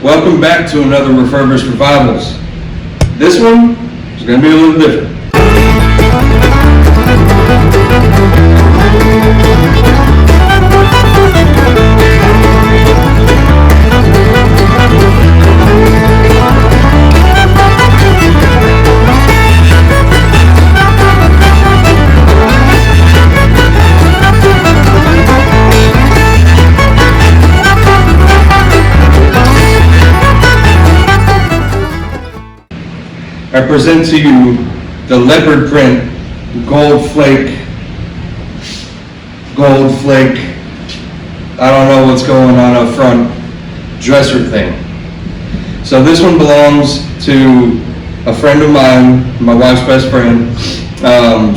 Welcome back to another Refurbished Revivals. This one is going to be a little different. I present to you the leopard print gold flake, I don't know what's going on up front, dresser thing. So this one belongs to a friend of mine, my wife's best friend.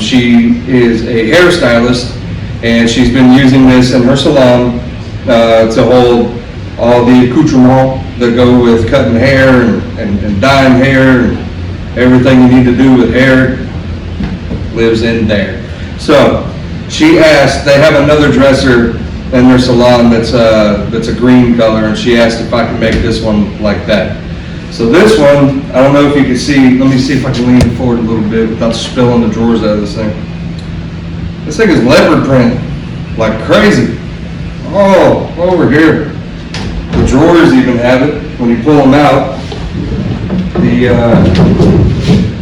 She is a hairstylist, and she's been using this in her salon to hold all the accoutrements that go with cutting hair and dyeing hair, and everything you need to do with hair lives in there. So she asked, they have another dresser in their salon that's a green color, and she asked if I could make this one like that. So this one, I don't know if you can see, let me see if I can lean it forward a little bit without spilling the drawers out of this thing. This thing is leopard print like crazy. Oh, over here. The drawers even have it. When you pull them out, the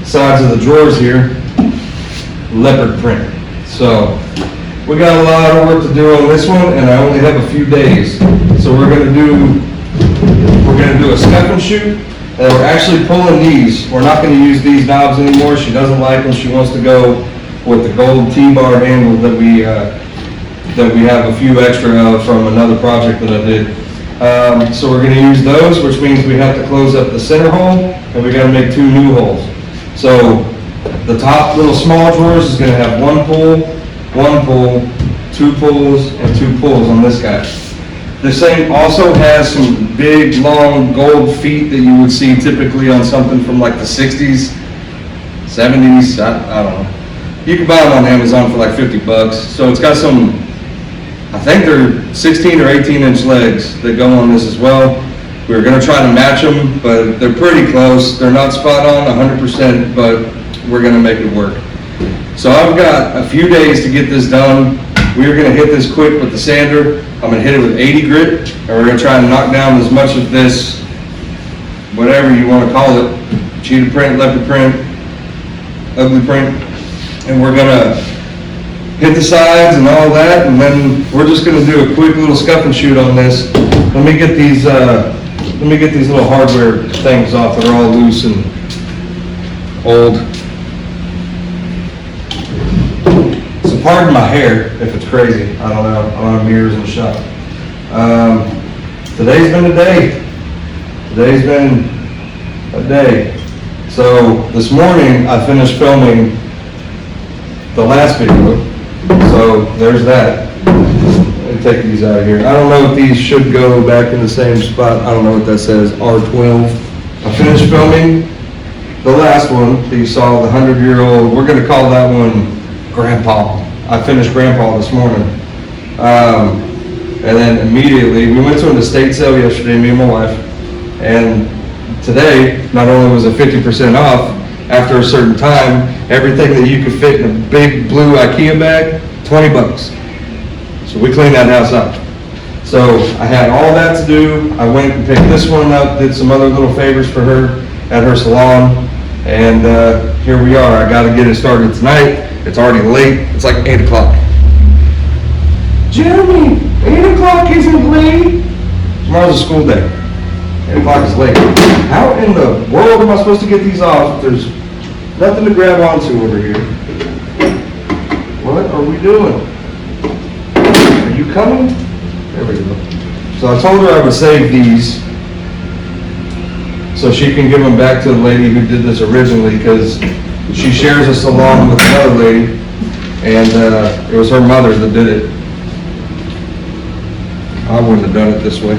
sides of the drawers here, leopard print. So we got a lot of work to do on this one, and I only have a few days. So we're gonna do a scuff and shoot, and we're actually pulling these. We're not gonna use these knobs anymore. She doesn't like them. She wants to go with the gold T-bar handle that we have a few extra of from another project that I did. So we're going to use those, which means we have to close up the center hole, and we got to make 2 new holes. So the top little small drawers is going to have 1 pull, 2 pulls, and 2 pulls on this guy. This thing also has some big, long gold feet that you would see typically on something from like the 60s, 70s, I don't know. You can buy them on Amazon for like 50 bucks. So it's got some, I think they're 16 or 18 inch legs that go on this as well. We were going to try to match them, but they're pretty close. They're not spot on 100%, but we're going to make it work. So I've got a few days to get this done. We're going to hit this quick with the sander. I'm going to hit it with 80 grit, and we're going to try and knock down as much of this, whatever you want to call it, cheetah print, leopard print, ugly print, and we're going to hit the sides and all that, and then we're just going to do a quick little scuff and shoot on this. Let me get these little hardware things off. They're all loose and old. So pardon my hair if it's crazy. I don't know. I don't have mirrors in the shop. Today's been a day. Today's been a day. So this morning I finished filming the last video. So there's that. Let me take these out of here. I don't know if these should go back in the same spot. I don't know what that says, R12. I finished filming the last one that you saw, the 100-year-old. We're going to call that one Grandpa. I finished Grandpa this morning. And then immediately, we went to an estate sale yesterday, me and my wife. And today, not only was it 50% off, after a certain time, everything that you could fit in a big blue IKEA bag, 20 bucks. So we cleaned that house up. So I had all that to do. I went and picked this one up, did some other little favors for her at her salon, and here we are. I gotta get it started tonight. It's already late. It's like 8 o'clock. Jeremy, 8 o'clock isn't late. Tomorrow's a school day. 8 o'clock is late. How in the world am I supposed to get these off if there's nothing to grab onto over here? What are we doing? Are you coming? There we go. So I told her I would save these so she can give them back to the lady who did this originally, because she shares a salon with another lady, and it was her mother that did it. I wouldn't have done it this way.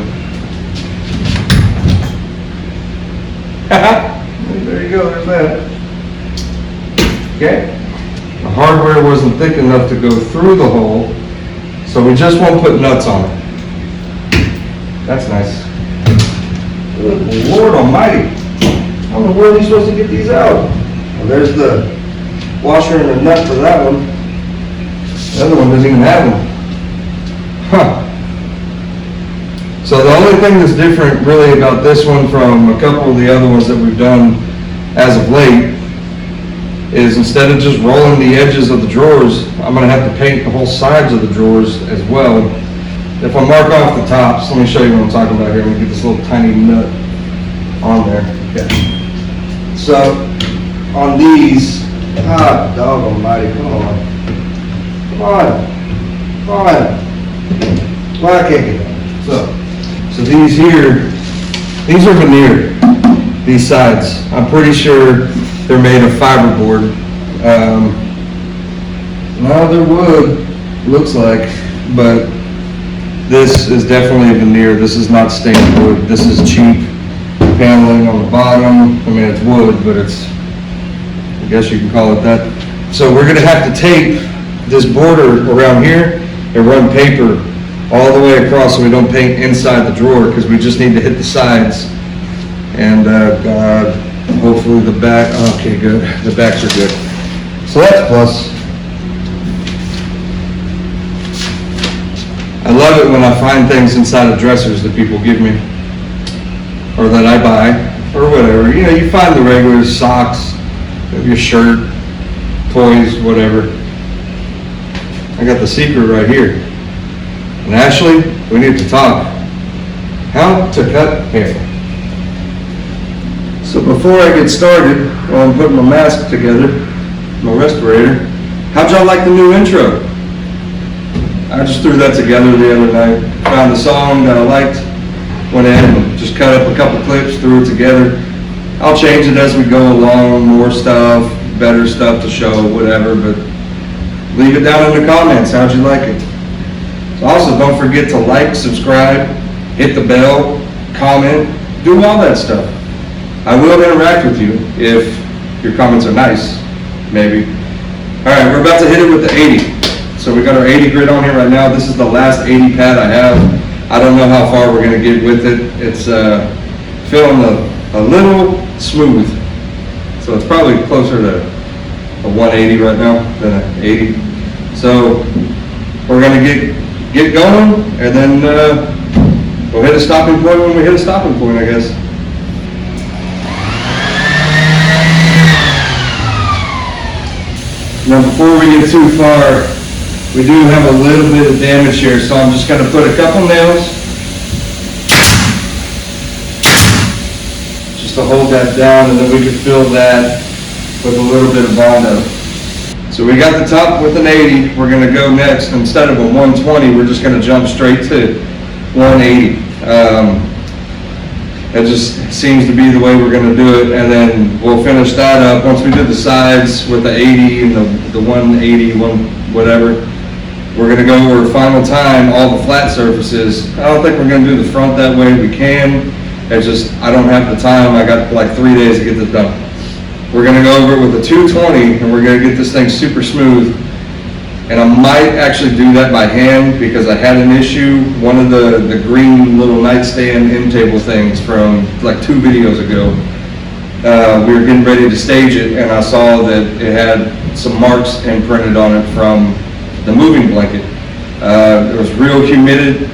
There you go, there's that. Okay. The hardware wasn't thick enough to go through the hole, so we just won't put nuts on it. That's nice. Good Lord almighty. I don't know where they're supposed to get these out. Well, there's the washer and the nut for that one. The other one doesn't even have one. Huh. So the only thing that's different really about this one from a couple of the other ones that we've done as of late is instead of just rolling the edges of the drawers, I'm going to have to paint the whole sides of the drawers as well. If I mark off the tops, let me show you what I'm talking about here. I'm going to get this little tiny nut on there. Okay. So on these, dog almighty, come on. Come on. Come on. Why I can't get that? So these here, these are veneer, these sides. I'm pretty sure they're made of fiberboard. No, they're wood, looks like, but this is definitely a veneer. This is not stained wood. This is cheap paneling on the bottom. I mean, it's wood, but it's, I guess you can call it that. So we're gonna have to tape this border around here and run paper all the way across so we don't paint inside the drawer, because we just need to hit the sides. And hopefully the back, okay, good. The backs are good. So that's a plus. I love it when I find things inside of dressers that people give me, or that I buy, or whatever. You know, you find the regular socks, your shirt, toys, whatever. I got the secret right here. And Ashley, we need to talk. How to cut hair. So before I get started on putting my mask together, my respirator, how'd y'all like the new intro? I just threw that together the other night. Found the song that I liked, went in and just cut up a couple clips, threw it together. I'll change it as we go along, more stuff, better stuff to show, whatever, but leave it down in the comments. How'd you like it? So also, don't forget to like, subscribe, hit the bell, comment, do all that stuff. I will interact with you if your comments are nice, maybe. All right, we're about to hit it with the 80. So we got our 80 grit on here right now. This is the last 80 pad I have. I don't know how far we're gonna get with it. It's feeling a little smooth. So it's probably closer to a 180 right now than an 80. So we're gonna get going, and then we'll hit a stopping point when we hit a stopping point, I guess. Now before we get too far, we do have a little bit of damage here, so I'm just going to put a couple nails just to hold that down, and then we can fill that with a little bit of Bondo. So we got the top with an 80. We're going to go next. Instead of a 120, we're just going to jump straight to 180. It just seems to be the way we're going to do it, and then we'll finish that up. Once we do the sides with the 80 and the 180, whatever, we're going to go over final time all the flat surfaces. I don't think we're going to do the front that way. We can. It's just I don't have the time. I got like 3 days to get this done. We're going to go over it with a 220, and we're going to get this thing super smooth. And I might actually do that by hand because I had an issue. One of the green little nightstand end table things from like 2 videos ago. We were getting ready to stage it, and I saw that it had some marks imprinted on it from the moving blanket. It was real humidity.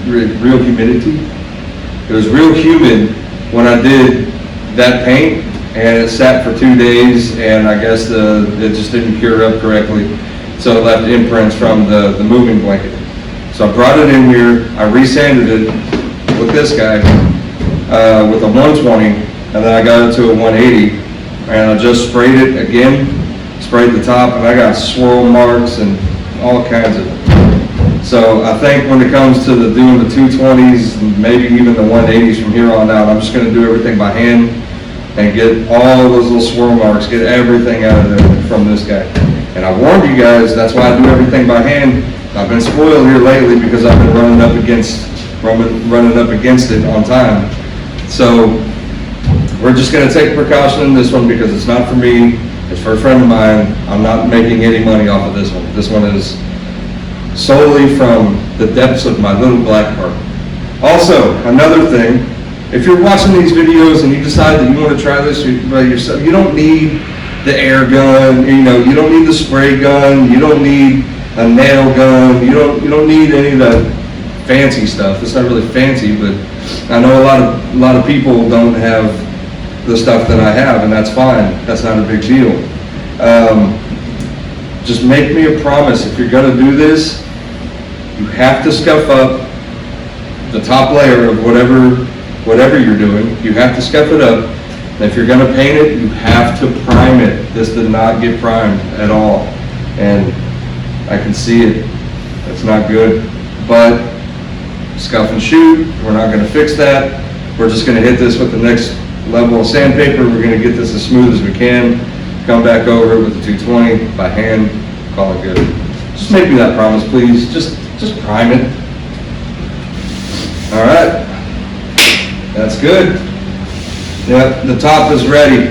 It was real humid when I did that paint, and it sat for 2 days, and I guess it just didn't cure up correctly. So it left imprints from the moving blanket. So I brought it in here, I resanded it with this guy, with a 120, and then I got it to a 180, and I just sprayed it again, sprayed the top, and I got swirl marks and all kinds of it. So I think when it comes to doing the 220s, maybe even the 180s from here on out, I'm just gonna do everything by hand and get all those little swirl marks, get everything out of there from this guy. And I warned you guys, that's why I do everything by hand. I've been spoiled here lately because I've been running up against it on time. So we're just gonna take precaution in this one because it's not for me, it's for a friend of mine. I'm not making any money off of this one. This one is solely from the depths of my little black heart. Also, another thing, if you're watching these videos and you decide that you want to try this by yourself, you don't need the air gun, you know, you don't need the spray gun, you don't need a nail gun, you don't need any of the fancy stuff. It's not really fancy, but I know a lot of people don't have the stuff that I have, and that's fine. That's not a big deal. Just make me a promise. If you're gonna do this, you have to scuff up the top layer of whatever you're doing. You have to scuff it up. And if you're gonna paint it, you have to prime it. This did not get primed at all, and I can see it. That's not good. But scuff and shoot, we're not gonna fix that. We're just gonna hit this with the next level of sandpaper. We're gonna get this as smooth as we can. Come back over it with the 220 by hand, call it good. Just make me that promise, please. Just prime it. All right, that's good. Yep, the top is ready.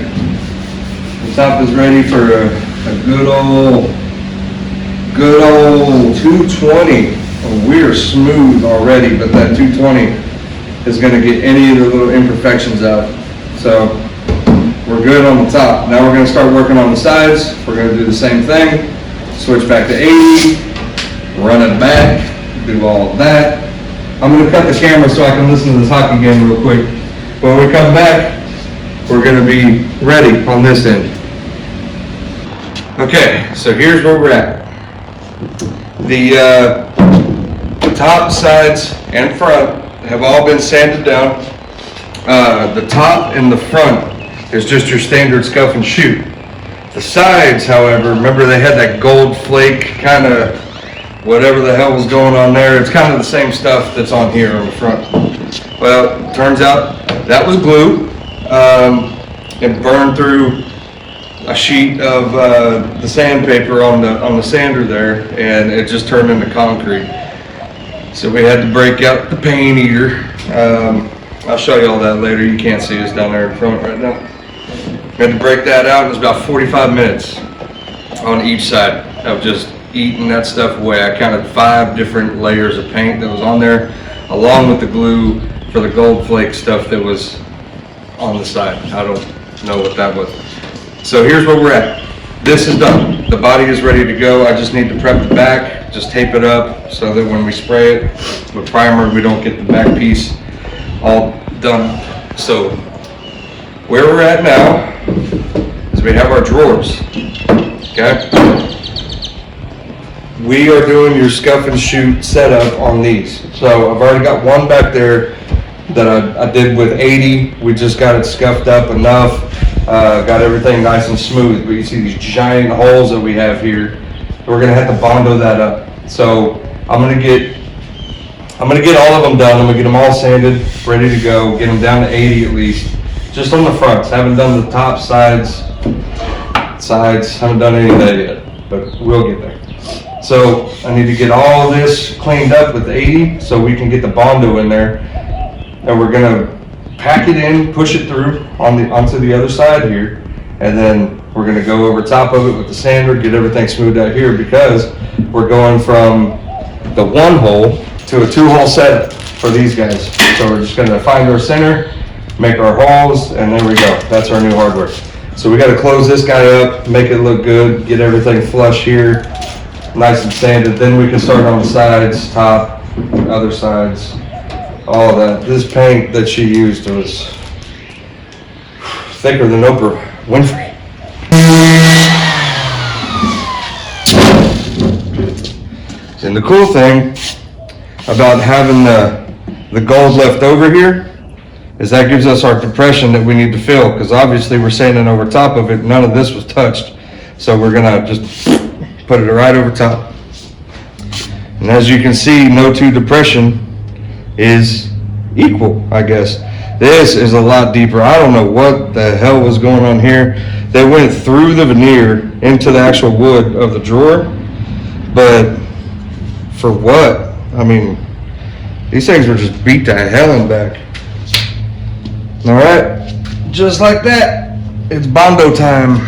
The top is ready for a good old 220. Oh, we're smooth already, but that 220 is gonna get any of the little imperfections out. So we're good on the top. Now we're gonna start working on the sides. We're gonna do the same thing. Switch back to 80, run it back, do all of that. I'm gonna cut the camera so I can listen to this hockey game real quick. When we come back, we're gonna be ready on this end. Okay, so here's where we're at. The top, sides, and front have all been sanded down. The top and the front is just your standard scuff and shoot. The sides, however, remember they had that gold flake kind of whatever the hell was going on there. It's kind of the same stuff that's on here on the front. Well, turns out that was glue. It burned through a sheet of the sandpaper on the sander there, and it just turned into concrete. So we had to break out the paint eater. I'll show you all that later. You can't see us down there in front right now. We had to break that out. It was about 45 minutes on each side of just eating that stuff away. I counted 5 different layers of paint that was on there, along with the glue for the gold flake stuff that was on the side. I don't know what that was. So here's where we're at. This is done. The body is ready to go. I just need to prep the back, just tape it up so that when we spray it with primer, we don't get the back piece all done. So where we're at now is we have our drawers, okay? We are doing your scuff and shoot setup on these. So I've already got one back there that I did with 80. We just got it scuffed up enough, got everything nice and smooth. But you see these giant holes that we have here. We're gonna have to bondo that up. So I'm gonna get all of them done. I'm gonna get them all sanded, ready to go. Get them down to 80 at least, just on the fronts. Haven't done the top, sides. Haven't done any of that yet, but we'll get there. So I need to get all this cleaned up with 80 so we can get the bondo in there, and we're gonna pack it in, push it through onto the other side here, and then we're gonna go over top of it with the sander, get everything smoothed out here, because we're going from the 1 hole to a 2-hole setup for these guys. So we're just gonna find our center, make our holes, and there we go. That's our new hardware. So we gotta close this guy up, make it look good, get everything flush here, nice and sanded. Then we can start on the sides, top, other sides, all of that. This paint that she used was thicker than Oprah Winfrey. And the cool thing about having the gold left over here is that gives us our depression that we need to fill, because obviously we're sanding over top of it. None of this was touched. So we're gonna just put it right over top. And as you can see, no 2 depression is equal, I guess. This is a lot deeper. I don't know what the hell was going on here. They went through the veneer into the actual wood of the drawer, but for what? I mean, these things were just beat to hell and back. All right, just like that, it's bondo time.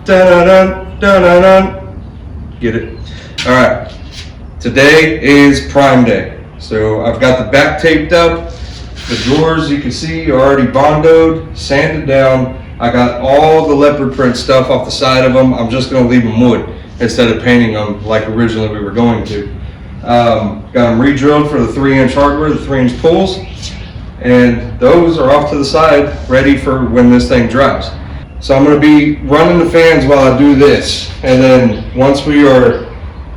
Dun-dun-dun, dun-dun-dun. Get it? All right. Today is Prime Day. So I've got the back taped up. The drawers, you can see, are already bondoed, sanded down. I got all the leopard print stuff off the side of them. I'm just going to leave them wood instead of painting them like originally we were going to. Got them re-drilled for the 3-inch hardware, the 3-inch pulls. And those are off to the side, ready for when this thing dries. So I'm going to be running the fans while I do this. And then once we are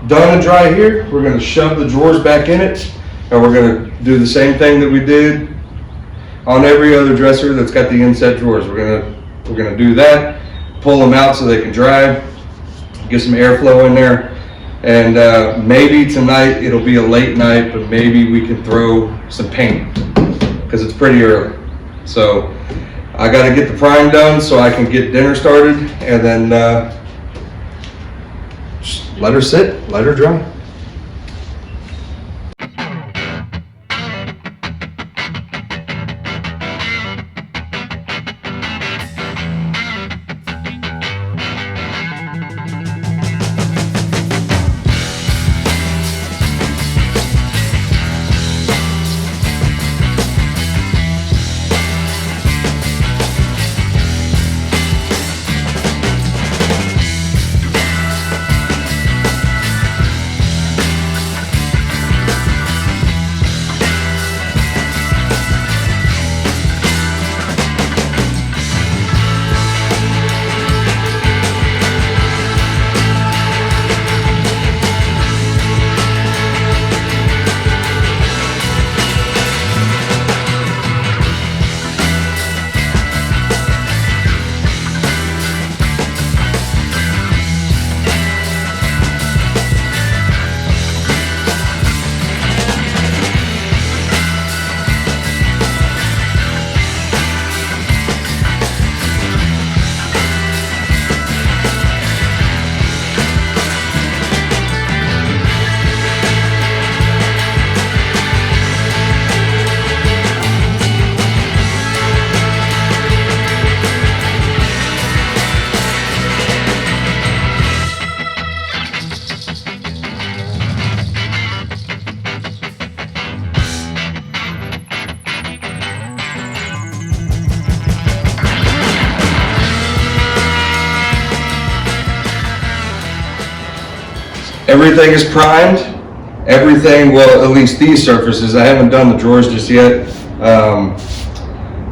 done and dry here, we're going to shove the drawers back in it. And we're going to do the same thing that we did on every other dresser that's got the inset drawers. We're going to do that, pull them out so they can dry, get some airflow in there. And maybe tonight it'll be a late night, but maybe we can throw some paint because it's pretty early. So I got to get the prime done so I can get dinner started, and then just let her sit, let her dry. Everything is primed. Everything, well, at least these surfaces. I haven't done the drawers just yet.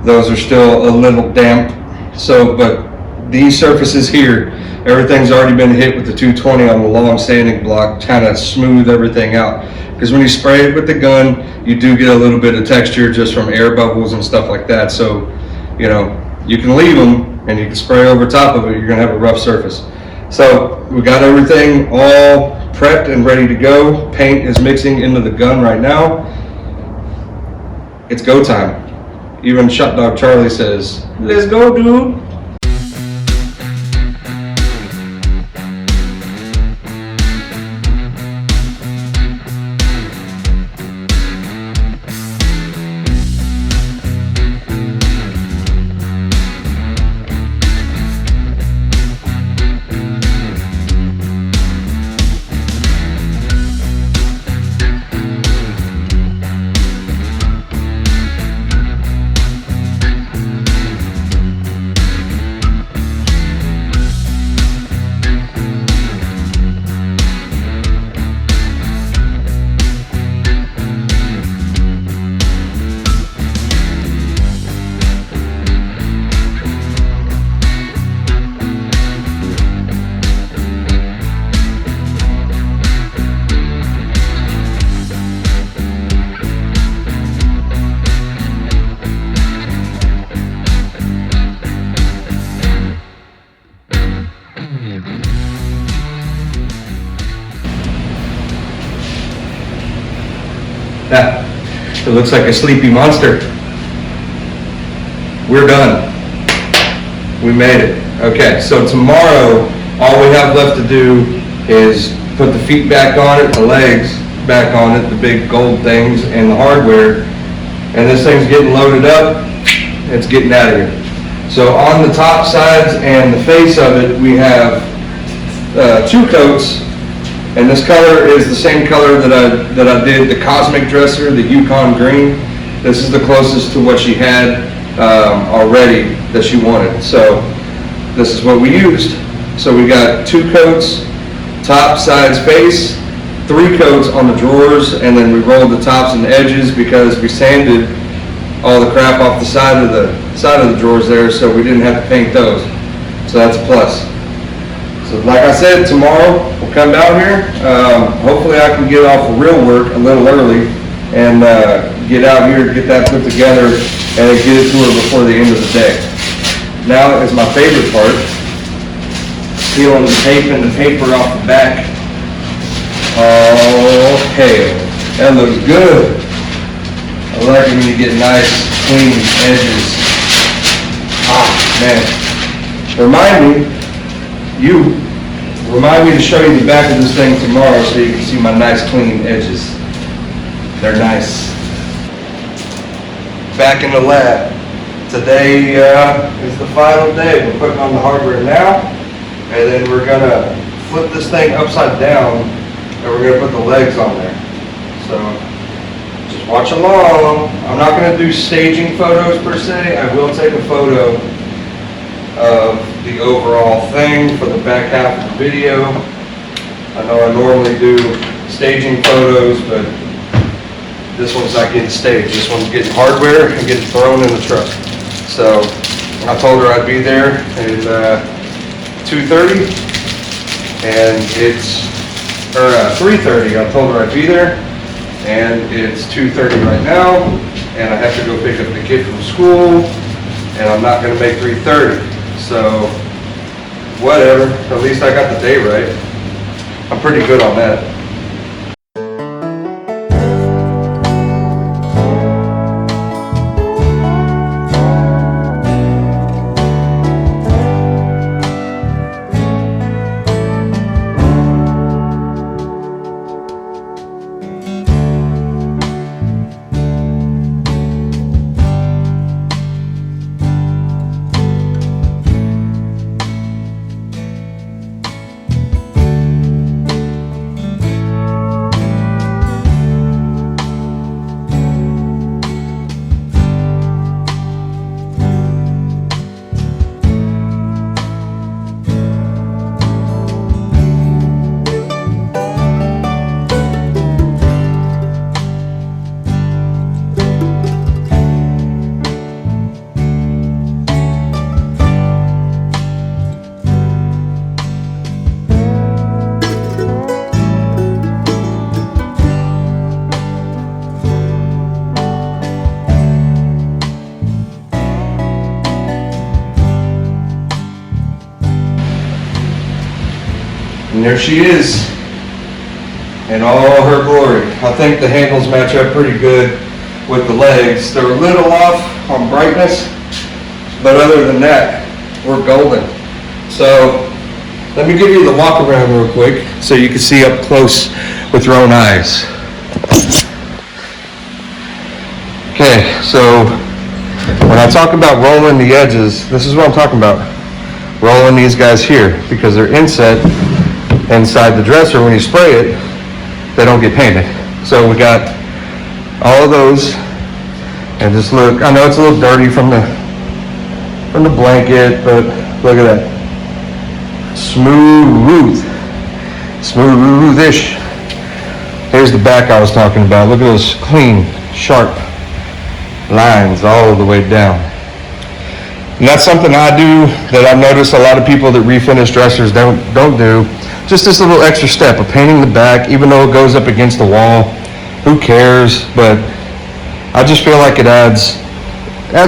Those are still a little damp. So, but these surfaces here, everything's already been hit with the 220 on the long sanding block, kind of smooth everything out. Because when you spray it with the gun, you do get a little bit of texture just from air bubbles and stuff like that. So, you know, you can leave them and you can spray over top of it, you're gonna have a rough surface. So we got everything all prepped and ready to go. Paint is mixing into the gun right now. It's go time. Even Shot Dog Charlie says, "Let's go, dude." It looks like a sleepy monster. We're done. We made it. Okay, so tomorrow, all we have left to do is put the feet back on it, the legs back on it, the big gold things, and the hardware. And this thing's getting loaded up. It's getting out of here. So on the top sides and the face of it, we have 2 coats. And this color is the same color that I did the Cosmic dresser, the Yukon green. This is the closest to what she had already that she wanted. So this is what we used. So we got 2 coats, top, sides, face, 3 coats on the drawers, and then we rolled the tops and edges because we sanded all the crap off the side of the drawers there, so we didn't have to paint those. So that's a plus. So like I said, tomorrow we'll come down here. Hopefully I can get off real work a little early and get out here, get that put together, and get it to her before the end of the day. Now is my favorite part, peeling the tape and the paper off the back. Oh, hell, that looks good. I like it when you get nice, clean edges. Ah, man. Remind me to show you the back of this thing tomorrow so you can see my nice, clean edges. They're nice. Back in the lab. Today is the final day. We're putting on the hardware now, and then we're gonna flip this thing upside down, and we're gonna put the legs on there. So just watch along. I'm not gonna do staging photos per se. I will take a photo of the overall thing for the back half of the video. I know I normally do staging photos, but this one's not getting staged. This one's getting hardware and getting thrown in the truck. So I told her I'd be there at 2:30, and it's, or 3:30. I told her I'd be there, and it's 2:30 right now, and I have to go pick up the kid from school, and I'm not gonna make 3:30. So whatever, at least I got the day right. I'm pretty good on that. And there she is in all her glory. I think the handles match up pretty good with the legs. They're a little off on brightness, but other than that, we're golden. So let me give you the walk around real quick so you can see up close with your own eyes. Okay, so when I talk about rolling the edges, this is what I'm talking about. Rolling these guys here because they're inset inside the dresser. When you spray it, they don't get painted. So we got all of those, and just look, I know it's a little dirty from the blanket, but look at that. Smoothish. Here's the back I was talking about. Look at those clean, sharp lines all the way down. And that's something I do that I've noticed a lot of people that refinish dressers don't do. Just this little extra step of painting the back, even though it goes up against the wall. Who cares? But I just feel like it adds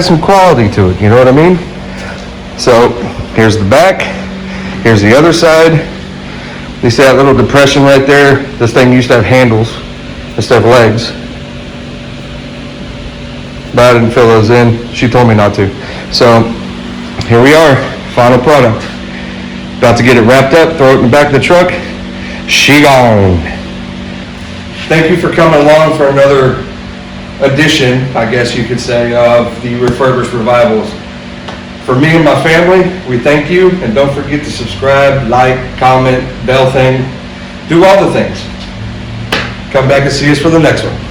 some quality to it, you know what I mean? So here's the back, here's the other side. You see that little depression right there? This thing used to have handles instead of legs. but I didn't fill those in. She told me not to. So here we are, final product. About to get it wrapped up, throw it in the back of the truck. She gone. Thank you for coming along for another edition, I guess you could say, of the Refurbished Revivals. For me and my family, we thank you, and don't forget to subscribe, like, comment, bell thing, do all the things. Come back and see us for the next one.